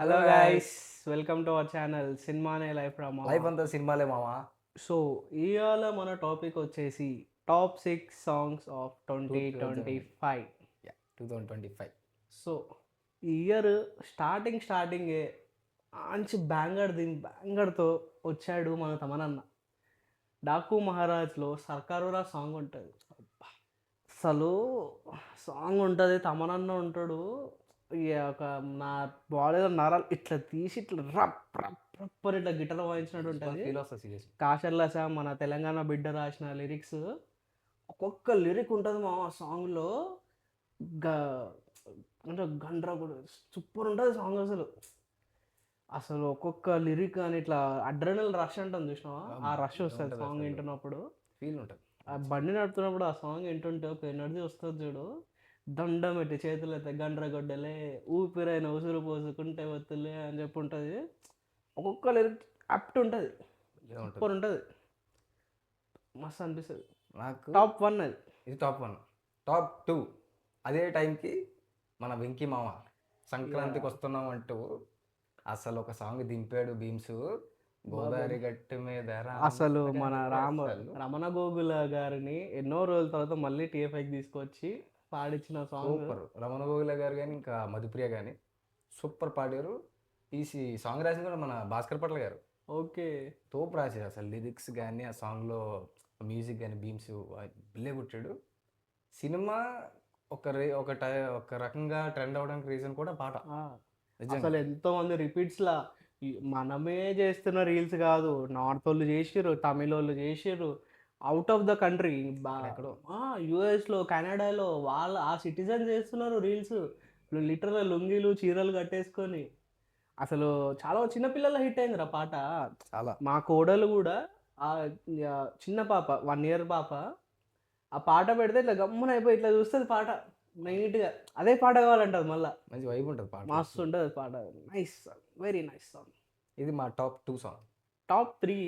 Hello guys, welcome to our channel సినిమానే life drama. Life అంతా సినిమాలే మామా. సో ఇవాళ మన టాపిక్ వచ్చేసి టాప్ 6 సాంగ్స్ ఆఫ్ 2000 2025. 2025. సో ఈ ఇయర్ స్టార్టింగే మంచి బ్యాంగర్తో వచ్చాడు మన తమనన్న. డాకు మహారాజ్లో సర్కారురా సాంగ్ ఉంటుంది. అసలు సాంగ్ ఉంటుంది, తమనన్న ఉంటాడు. ఇక ఒక నా బాడీలో నరాలు ఇట్లా తీసి ఇట్లా రప్ రప్ రప్ అని ఇట్లా గిటార్ వాయించినట్టు ఉంటుంది. ఫీల్ వస్తుంది సీరియస్. కాషర్లస మన తెలంగాణ బిడ్డ రాసిన లిరిక్స్, ఒక్కొక్క లిరిక్ ఉంటుంది మా సాంగ్లో. గ అంటే గండ్రా కూడా సూపర్ ఉంటుంది సాంగ్. అసలు ఒక్కొక్క లిరిక్ అని ఇట్లా అడ్రినల్ రష్ అంటాం చూసినావా, ఆ రష్ వస్తుంది సాంగ్ వింటున్నప్పుడు. ఫీల్ ఉంటుంది. ఆ బండి నడుపుతున్నప్పుడు ఆ సాంగ్ వింటుంటే ఒక ఎనర్జీ వస్తుంది చూడు. దండం పెట్టి చేతులు అయితే గండ్రగొడ్డలే, ఊపిరైన ఉసురు పోసుకుంటే వత్తులే అని చెప్పి ఉంటుంది. ఒక్కొక్క లిరిక్ అప్ట్ ఉంటుంది, సూపర్ ఉంటుంది, మస్తు అనిపిస్తుంది. నాకు టాప్ 1 అది. ఇది టాప్ 1. టాప్ 2 అదే టైంకి మన వెంకీ మామ సంక్రాంతికి వస్తున్నాం అంటూ అసలు ఒక సాంగ్ దింపాడు భీమ్స్. గోదావరి గట్టి మీద అసలు మన రమణ గోగుల గారిని ఎన్నో రోజుల తర్వాత మళ్ళీ టీఎఫ్ఐకి తీసుకొచ్చి పాడించిన సాంగ్. సూపర్. రమణ గోగుల గారు కానీ ఇంకా మధుప్రియ కానీ సూపర్ పాడారు. ఈ సాంగ్ రాసింది కూడా మన భాస్కర్ పట్ల గారు. ఓకే, తోపు రాశారు అసలు. లిరిక్స్ కానీ ఆ సాంగ్లో మ్యూజిక్ కానీ భీమ్స్ బిల్లే పుట్టాడు. సినిమా ఒక రకంగా ట్రెండ్ అవడానికి రీజన్ కూడా పాట. అసలు ఎంతో మంది రిపీట్స్లా మనమే చేస్తున్న రీల్స్ కాదు, నార్త్ వాళ్ళు చేసిర్రు, తమిళ వాళ్ళు చేసిర్రు, అవుట్ ఆఫ్ ద కంట్రీ యుఎస్లో కెనడాలో వాళ్ళు ఆ సిటిజన్ చేస్తున్నారు రీల్స్. లిటరల్ లుంగీలు చీరలు కట్టేసుకొని. అసలు చాలా చిన్నపిల్లల హిట్ అయిందిరా పాట. చాలా. మా కోడలు కూడా ఆ చిన్న పాప 1 year పాప ఆ పాట పెడితే ఇట్లా గమ్మున అయిపోయి ఇట్లా చూస్తుంది పాట నీట్గా. అదే పాట కావాలంటది మళ్ళీ. మంచి వైబ్ ఉంటుంది పాట. మస్తు ఉంటుంది పాట. Nice song, very nice song. ఇది మా టాప్ 2 సాంగ్. టాప్ 3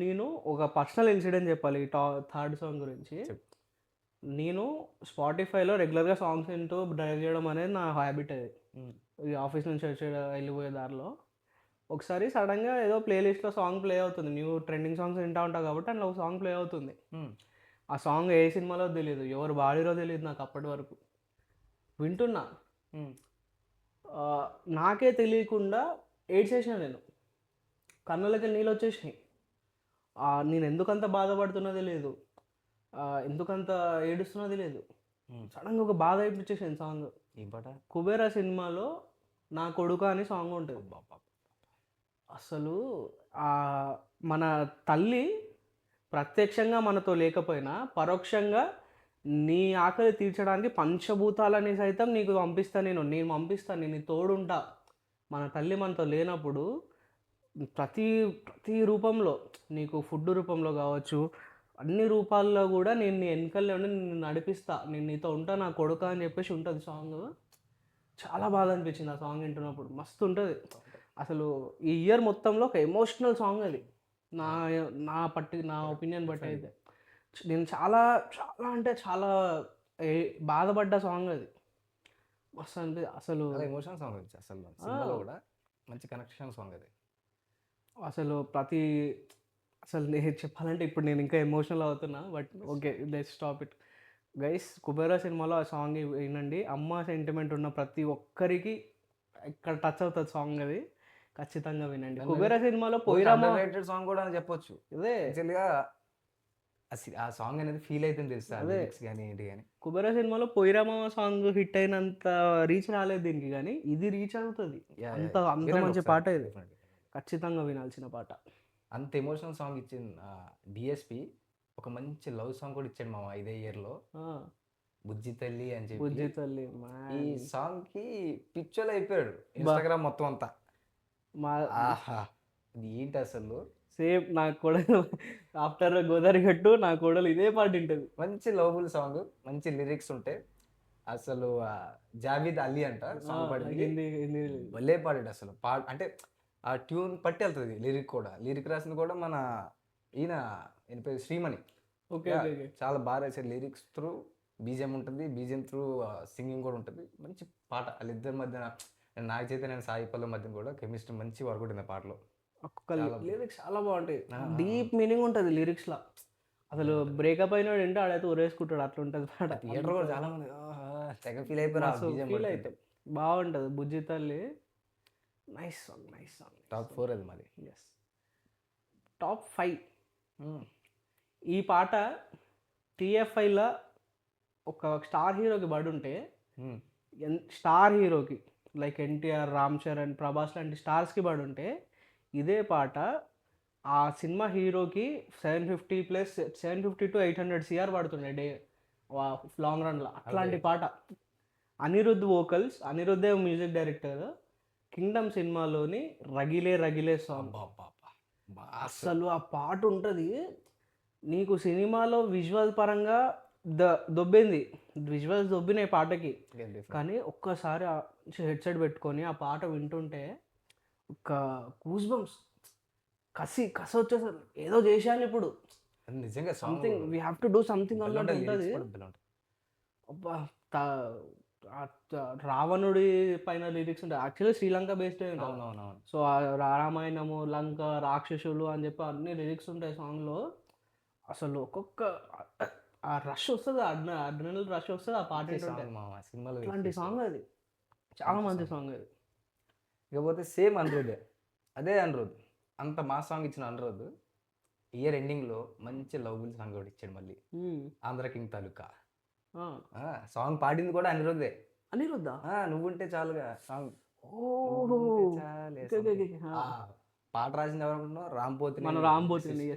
నేను ఒక పర్సనల్ ఇన్సిడెంట్ చెప్పాలి ఈ థర్డ్ సాంగ్ గురించి. నేను స్పాటిఫైలో రెగ్యులర్గా సాంగ్స్ వింటూ డ్రైవ్ చేయడం అనేది నా హ్యాబిట్. అది ఈ ఆఫీస్ నుంచి వచ్చే వెళ్ళిపోయే దారిలో ఒకసారి సడన్గా ఏదో ప్లేలిస్ట్లో సాంగ్ ప్లే అవుతుంది. న్యూ ట్రెండింగ్ సాంగ్స్ వింటూ ఉంటావు కాబట్టి అందులో ఒక సాంగ్ ప్లే అవుతుంది. ఆ సాంగ్ ఏ సినిమాలో తెలియదు, ఎవరు బాడీలో తెలియదు నాకు అప్పటి వరకు. వింటున్నా, నాకే తెలియకుండా ఏడ్చేసాను నేను. కన్నులకి నీళ్ళు వచ్చేసినాయి. నేను ఎందుకంత బాధపడుతున్నది లేదు, ఎందుకంత ఏడుస్తున్నది లేదు. సడన్గా ఒక బాధ అయిపించేసాను సాంగ్. ఈ పాట కుబేరా సినిమాలో నా కొడుకు అని సాంగ్ ఉంటుంది. అసలు మన తల్లి ప్రత్యక్షంగా మనతో లేకపోయినా పరోక్షంగా నీ ఆకలి తీర్చడానికి పంచభూతాలని సైతం నీకు పంపిస్తాను. నేను పంపిస్తాను, నేను తోడుంటా. మన తల్లి మనతో లేనప్పుడు ప్రతి రూపంలో, నీకు ఫుడ్ రూపంలో కావచ్చు, అన్ని రూపాల్లో కూడా నేను నీ వెనకల్లో ఉండి నిన్ను నడిపిస్తా, నేను నీతో ఉంటా నా కొడుక అని చెప్పేసి ఉంటుంది సాంగ్. చాలా బాధ అనిపించింది ఆ సాంగ్ వింటున్నప్పుడు. మస్తు ఉంటుంది అసలు. ఈ ఇయర్ మొత్తంలో ఒక ఎమోషనల్ సాంగ్ అది. నా నా ఒపీనియన్ బట్టి అయితే నేను చాలా చాలా అంటే చాలా బాధపడ్డ సాంగ్ అది. మస్తు అనిపి అసలు ఎమోషనల్ సాంగ్ అది. అసలు సినిమాలో కూడా మంచి కనెక్షన్ సాంగ్ అది. అసలు అసలు నేను చెప్పాలంటే ఇప్పుడు నేను ఇంకా ఎమోషనల్ అవుతున్నా. But okay, let's stop it guys. Kubera సినిమాలో ఆ సాంగ్ వినండి. అమ్మ సెంటిమెంట్ ఉన్న ప్రతి ఒక్కరికి ఇక్కడ టచ్ అవుతుంది సాంగ్ అది. ఖచ్చితంగా వినండి. కుబేరా సినిమాలో పోయిరామా సాంగ్ కూడా అని చెప్పొచ్చు. ఇదే యాక్చువల్గా ఆ సాంగ్ అనేది ఫీల్ అవుతుంది తెలుసా, లిరిక్స్ కానీ ఏంటి కానీ. కుబేరా సినిమాలో పోయిరామా సాంగ్ హిట్ అయినంత రీచ్ రాలేదు దీనికి, కానీ ఇది రీచ్ అవుతుంది. అంత మంచి పాట ఇది, ఖచ్చితంగా వినాల్సిన పాట. అంత ఎమోషనల్ సాంగ్ ఇచ్చింది డిఎస్పి. ఒక మంచి లవ్ సాంగ్ కూడా ఇచ్చాడు మామ ఇదే ఇయర్లో, బుజ్జి తల్లి అని చెప్పి. బుజ్జి తల్లి ఈ సాంగ్ కి పిక్చర్ అయిపోయాడు ఇన్స్టాగ్రామ్ మొత్తం అంతా. ఆహా, ఇది ఏంటి అసలు. సేమ్ నా కోడలు ఆఫ్టర్ గోదావరి గట్టు నా కోడలు ఇదే పాట ఉంటుంది. మంచి లవ్ఫుల్ సాంగ్, మంచి లిరిక్స్ ఉంటాయి. అసలు జావేద్ అలీ అంట సాంగ్ పాడింది, భలే పాడాడు అసలు. అంటే ఆ ట్యూన్ పట్టి వెళ్తుంది. లిరిక్ కూడా, లిరిక్ రాసింది కూడా మన ఈయన పేరు శ్రీమణి. ఓకే, చాలా బాగా రాశారు లిరిక్స్ త్రూ. బీజిఎం ఉంటుంది, బీజిఎం త్రూ సింగింగ్ కూడా ఉంటుంది. మంచి పాట వాళ్ళిద్దరి మధ్యన నాగ చైతన్య అండ్ సాయి పల్లవి మధ్యన కూడా కెమిస్ట్రీ మంచి వర్క్ ఉంటుంది ఆ పాటలో. ఒక్కొక్క లిరిక్స్ చాలా బాగుంటాయి, ఆ, డీప్ మీనింగ్ ఉంటుంది లిరిక్స్లో. అసలు బ్రేకప్ అయినాడు ఏంటో ఆడైతే ఊరేసుకుంటాడు, అట్లా ఉంటుంది పాట. థియేటర్ కూడా చాలా మంది తెగ ఫీల్ అయిపోయారు ఆ బీజిఎం ఫీల్ అవుతాం, బాగుంటుంది. బుజ్జి తల్లి nice song, nice song. Top 4 అది మరి. ఎస్. టాప్ 5 ఈ పాట టీఎఫ్ఐలో ఒక స్టార్ హీరోకి పడి ఉంటే, స్టార్ హీరోకి లైక్ ఎన్టీఆర్, రామ్ చరణ్, ప్రభాస్ లాంటి స్టార్స్కి పడి ఉంటే, ఇదే పాట ఆ సినిమా హీరోకి 750 to 800 CR పడుతుండే డే లాంగ్ రన్లో. అట్లాంటి పాట. అనిరుద్ధ్ వోకల్స్, అనిరుద్ధే మ్యూజిక్ డైరెక్టర్. కింగ్డమ్ సినిమాలోని రగిలే రగిలే సాంగ్, అసలు ఆ పాట ఉంటుంది నీకు సినిమాలో విజువల్ పరంగా దొబ్బింది, విజువల్స్ దొబ్బినాయి పాటకి. కానీ ఒక్కసారి హెడ్సెట్ పెట్టుకొని ఆ పాట వింటుంటే ఒక గూస్ బంప్స్, కసి వచ్చేసరి ఏదో చేశాను ఇప్పుడు, నిజంగా something we have to do something అన్నట్టు ఉంటుంది. అబ్బా, రావణుడి పైన లిరిక్స్ ఉంటాయి. యాక్చువల్లీ శ్రీలంక బేస్డ్ ఉంటుంది. సో రామాయణము, లంక, రాక్షసులు అని చెప్పి అన్ని లిరిక్స్ ఉంటాయి సాంగ్లో. అసలు ఒక్కొక్క ఆ రష్ వస్తుంది, అడ్రినల్ రష్ వస్తుంది ఆ పాట సినిమాలో. ఇట్లాంటి సాంగ్ అది, చాలా మంచి సాంగ్ అది. ఇకపోతే సేమ్ అనిరుద్ధే, అదే అనిరుద్ధ్ అంత మా సాంగ్ ఇచ్చిన అనిరుద్ధ్ ఇయర్ ఎండింగ్లో మంచి లవ్బుల్ సాంగ్ కూడా ఇచ్చాడు మళ్ళీ, ఆంధ్ర కింగ్ తాలూకా సాంగ్ పాడింది కూడా అనిరుద్ధే. అనిరుద్ధ నువ్వుంటే చాలుగా సాంగ్. పాట రాసింది ఎవరనుకుంటున్నావు? రాంపోతిని.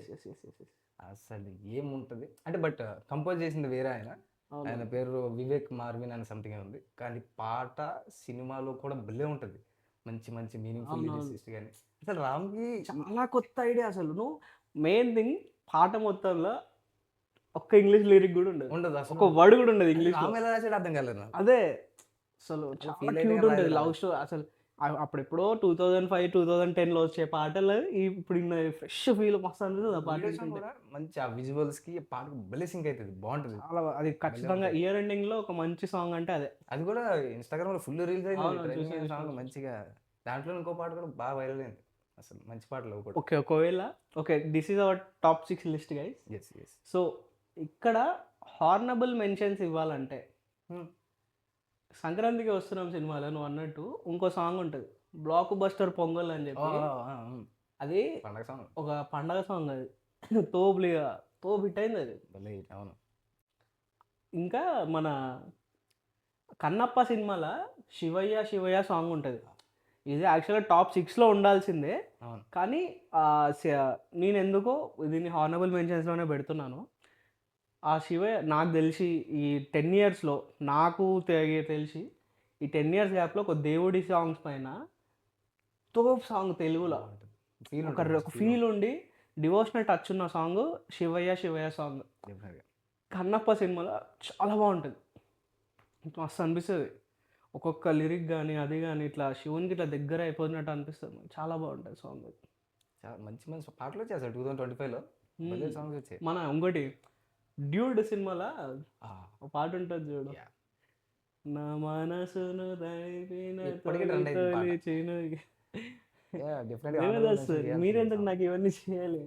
అసలు ఏముంటుంది అంటే, బట్ కంపోజ్ చేసింది వేరే ఆయన, ఆయన పేరు వివేక్ మార్విన్ అని సంథింగ్ ఉంది. కానీ పాట సినిమాలో కూడా భలే ఉంటుంది, మంచి మంచి మీనింగ్ఫుల్ లిరిక్స్. కానీ అసలు రామ్కి చాలా కొత్త ఐడియా. అసలు నువ్వు మెయిన్ థింగ్ పాట మొత్తంలో ఒక్క ఇంగ్లీష్ లిరిక్ కూడా ఉండదు, ఒక వర్డ్ కూడా ఉండదు ఇంగ్లీష్. ఎలా రాసాడు అర్థం కాలేదు అదే అసలు చాలా క్యూట్ ఉంటుంది లవ్ స్టోరీ. అసలు అప్పుడెప్పుడో 2005, 2010లో వచ్చే పాటలు ఇప్పుడు ఫ్రెష్ ఫీల్ మస్తు అనిపిస్తుంది ఆ పాట. మంచి ఆ విజువల్స్ కి పాట భలే సింక్ అవుతుంది, బాగుంటుంది చాలా. అది ఖచ్చితంగా ఇయర్ ఎండింగ్ లో ఒక మంచి సాంగ్ అంటే అదే. అది కూడా ఇన్స్టాగ్రామ్ లో ఫుల్ రీల్స్ అయింది సాంగ్ మంచిగా. దాంట్లో ఇంకో పాట కూడా బాగా వైరల్ అయింది, అసలు మంచి పాటలు కూడా. Okay this is our top 6 list guys. So ఇక్కడ హార్నబుల్ మెన్షన్స్ ఇవ్వాలంటే, సంక్రాంతికి వస్తున్నాం సినిమాలో నువ్వు అన్నట్టు ఇంకో సాంగ్ ఉంటుంది, బ్లాక్ బస్టర్ పొంగల్ అని చెప్పి. అది ఒక పండగ సాంగ్, అది తోపు హిట్ అయింది అది. అవును. ఇంకా మన కన్నప్ప సినిమాలో శివయ్య శివయ్య సాంగ్ ఉంటుంది. ఇది యాక్చువల్గా టాప్ 6లో ఉండాల్సిందే, కానీ నేను ఎందుకో దీన్ని హార్నబుల్ మెన్షన్స్లోనే పెడుతున్నాను. ఆ శివయ్య నాకు తెలిసి ఈ 10 yearsలో నాకు తెలిసి ఈ 10 years గ్యాప్లో ఒక దేవుడి సాంగ్స్ పైన తోప్ సాంగ్ తెలుగులో ఒక ఫీల్ ఉండి డివోషనల్ టచ్ ఉన్న సాంగ్ శివయ్య శివయ్య సాంగ్. కన్నప్ప సినిమాలో చాలా బాగుంటుంది, మస్తు అనిపిస్తుంది. ఒక్కొక్క లిరిక్ కానీ అది కానీ ఇట్లా శివునికి ఇట్లా దగ్గర అయిపోతున్నట్టు అనిపిస్తుంది, చాలా బాగుంటుంది సాంగ్. చాలా మంచి మంచి పాటలు వచ్చేసారు 2025లో, సాంగ్స్ వచ్చాయి. మన ఇంకోటి డ్యూడ్ సినిమాలో ఒక పాట ఉంటుంది చూడు, నా మనసును మీరెందుకు నాకు ఇవన్నీ చేయాలి.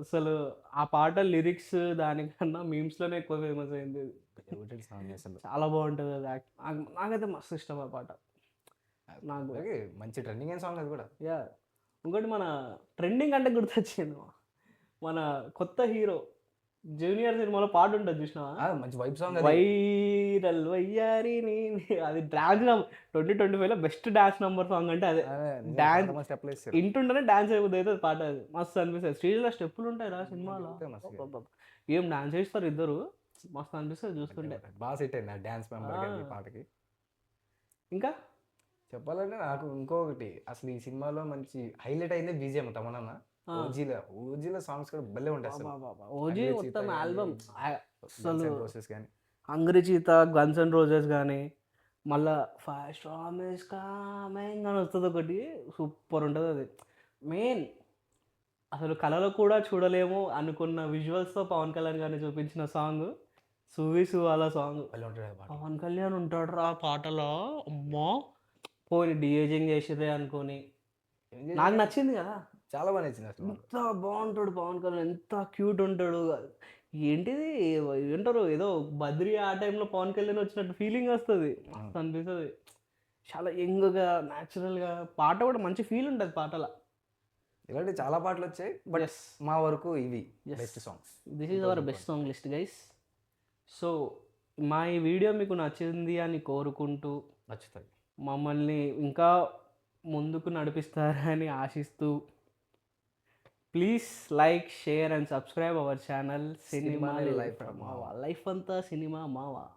అసలు ఆ పాట లిరిక్స్ దానికన్నా మీమ్స్లోనే ఎక్కువ ఫేమస్ అయింది, చాలా బాగుంటుంది అది. నాకైతే మస్తు ఇష్టం ఆ పాట, నాకు మంచి ట్రెండింగ్ అయిన సాంగ్ అది కూడా. ఇంకోటి మన ట్రెండింగ్ అంటే గుర్తొచ్చింది, మన కొత్త హీరో జూనియర్ సినిమాలో పాట ఉంటుంది చూసినావా, మంచి వైబ్ సాంగ్, వైరల్ వయ్యారి. అది డాన్స్ 2025లో బెస్ట్ డాన్స్ నంబర్ సాంగ్ అంటే అదే. డాన్స్ ఇంటుంటేనే డాన్స్ అయిపోతుంది అది పాట, అది మస్తు అనిపిస్తుంది. స్టేజ్లో స్టెప్పులు ఉంటాయి రా సినిమాలో, ఏం డాన్స్ చేస్తారు ఇద్దరు, మస్తు అనిపిస్తుంది చూస్తుంటే. బాగా సెట్ అయింది ఆ డాన్స్ మెంబర్ పాటకి. ఇంకా చెప్పాలంటే నాకు ఇంకొకటి, అసలు ఈ సినిమాలో మంచి హైలైట్ అయింది బీజిఎం తమన్నా. ఓజీలో సాంగ్స్ కూడా భలే ఉంటాయి అసలు. ఓజీ మొత్తం ఆల్బమ్ అసలు కానీ hungry cheetah, guns and roses కానీ, మళ్ళా ఫాస్ట్ రామేస్ కామింగ్ అని వస్తుంది ఒకటి, సూపర్ ఉంటుంది అది. మెయిన్ అసలు కళలో కూడా చూడలేము అనుకున్న విజువల్స్తో పవన్ కళ్యాణ్ గారిని చూపించిన సాంగ్ సువి వాళ్ళ సాంగ్ భలే ఉంటుంది ఆ పాట. పవన్ కళ్యాణ్ ఉంటాడు రా పాటలో. అమ్మో పోయి డిఏజింగ్ చేసిర్రే అనుకొని ఏం చేసి- నాకు నచ్చింది కదా. చాలా బాగా నచ్చింది అసలు. ఎంత బాగుంటాడు పవన్ కళ్యాణ్, ఎంత క్యూట్ ఉంటాడు. ఏంటిది ఏంటారు ఏదో బద్రి ఆ టైంలో పవన్ కళ్యాణ్ వచ్చినట్టు ఫీలింగ్ వస్తుంది, మస్తు అనిపిస్తుంది. చాలా యంగ్గా న్యాచురల్గా, పాట కూడా మంచి ఫీల్ ఉంటుంది పాటలో. ఇలాంటి చాలా పాటలు వచ్చాయి, బట్ ఎస్, మా వరకు ఇవి best songs. This is our best song list guys. So మా ఈ వీడియో మీకు నచ్చింది అని కోరుకుంటూ, నచ్చుతాయి. మమ్మల్ని ఇంకా ముందుకు నడిపిస్తారని ఆశిస్తూ, please like, share and subscribe our channel cinema సినిమానే లైఫ్ లైఫ్ ఫ్రమ్ మావా. లైఫ్ అంతా సినిమా మావా.